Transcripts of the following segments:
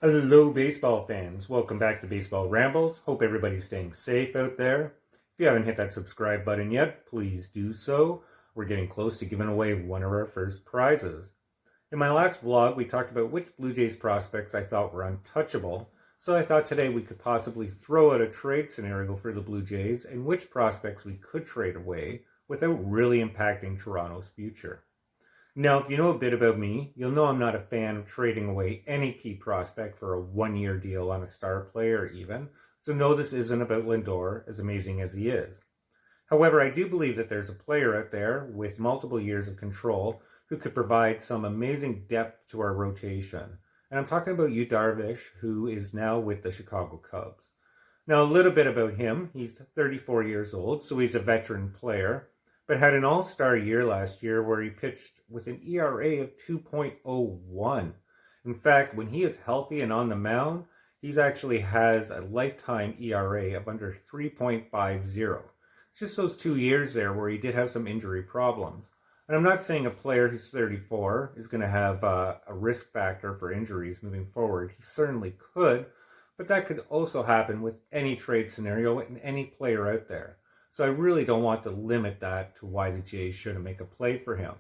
Hello, baseball fans. Welcome back to Baseball Rambles. Hope everybody's staying safe out there. If you haven't hit that subscribe button yet, please do so. We're getting close to giving away one of our first prizes. In my last vlog, we talked about which Blue Jays prospects I thought were untouchable, so I thought today we could possibly throw out a trade scenario for the Blue Jays and which prospects we could trade away without really impacting Toronto's future. Now, if you know a bit about me, you'll know I'm not a fan of trading away any key prospect for a one-year deal on a star player even, so no, this isn't about Lindor, as amazing as he is. However, I do believe that there's a player out there with multiple years of control who could provide some amazing depth to our rotation. And I'm talking about Darvish, who is now with the Chicago Cubs. Now, a little bit about him. He's 34 years old, so he's a veteran player, but had an all-star year last year where he pitched with an ERA of 2.01. In fact, when he is healthy and on the mound, he actually has a lifetime ERA of under 3.50. It's just those 2 years there where he did have some injury problems. And I'm not saying a player who's 34 is going to have a risk factor for injuries moving forward. He certainly could, but that could also happen with any trade scenario and any player out there. So I really don't want to limit that to why the Jays shouldn't make a play for him.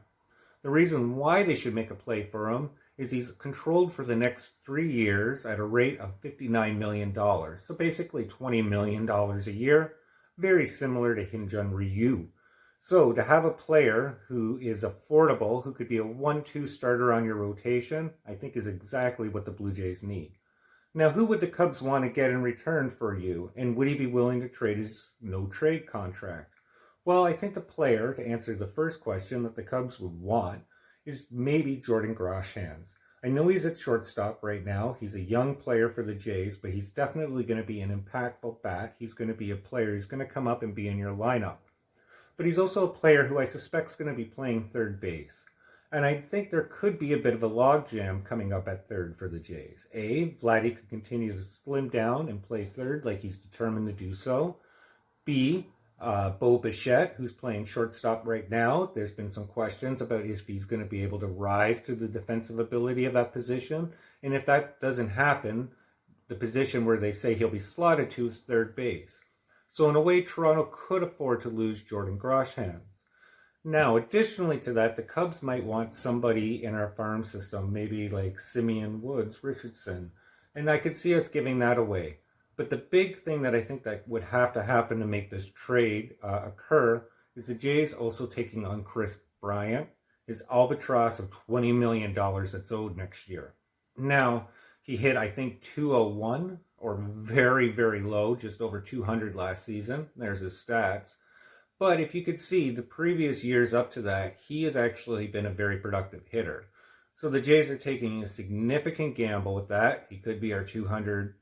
The reason why they should make a play for him is he's controlled for the next 3 years at a rate of $59 million. So basically $20 million a year, very similar to Hyun-Jin Ryu. So to have a player who is affordable, who could be a 1-2 starter on your rotation, I think is exactly what the Blue Jays need. Now, who would the Cubs want to get in return for you? And would he be willing to trade his no-trade contract? Well, I think the player, to answer the first question that the Cubs would want, is maybe Jordan Groshans. I know he's at shortstop right now. He's a young player for the Jays, but he's definitely going to be an impactful bat. He's going to be a player who's going to come up and be in your lineup. But he's also a player who I suspect is going to be playing third base. And I think there could be a bit of a logjam coming up at third for the Jays. A, Vladdy could continue to slim down and play third like he's determined to do so. B, Bo Bichette, who's playing shortstop right now. There's been some questions about if he's going to be able to rise to the defensive ability of that position. And if that doesn't happen, the position where they say he'll be slotted to is third base. So in a way, Toronto could afford to lose Jordan Groshans. Now, additionally to that, the Cubs might want somebody in our farm system, maybe like Simeon Woods Richardson, and I could see us giving that away. But the big thing that I think that would have to happen to make this trade occur is the Jays also taking on Kris Bryant, his albatross of $20 million that's owed next year. Now, he hit, I think, 201, or very, very low, just over 200 last season. There's his stats. But if you could see, the previous years up to that, he has actually been a very productive hitter. So the Jays are taking a significant gamble with that. He could be our 200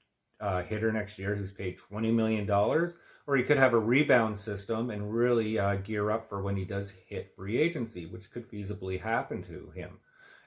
hitter next year who's paid $20 million, or he could have a rebound system and really gear up for when he does hit free agency, which could feasibly happen to him.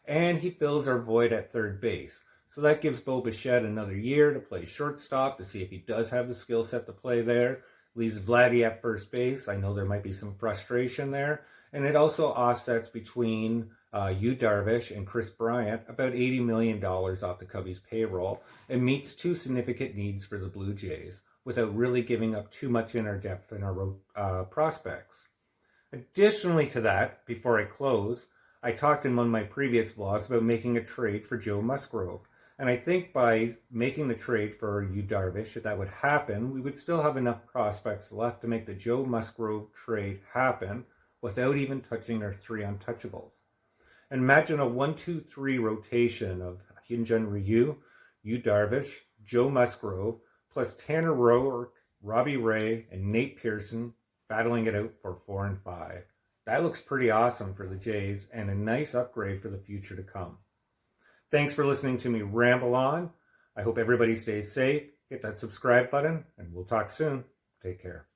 And he fills our void at third base. So that gives Bo Bichette another year to play shortstop to see if he does have the skill set to play there. Leaves Vladdy at first base. I know there might be some frustration there. And it also offsets between Darvish and Kris Bryant about $80 million off the Cubbies' payroll and meets two significant needs for the Blue Jays without really giving up too much in our depth in our prospects. Additionally to that, before I close, I talked in one of my previous vlogs about making a trade for Joe Musgrove. And I think by making the trade for Darvish, if that would happen, we would still have enough prospects left to make the Joe Musgrove trade happen without even touching our 3 untouchables. And imagine a 1-2-3 rotation of Hyun-Jin Ryu, Darvish, Joe Musgrove, plus Tanner Roark, Robbie Ray, and Nate Pearson battling it out for 4 and 5. That looks pretty awesome for the Jays and a nice upgrade for the future to come. Thanks for listening to me ramble on. I hope everybody stays safe. Hit that subscribe button, and we'll talk soon. Take care.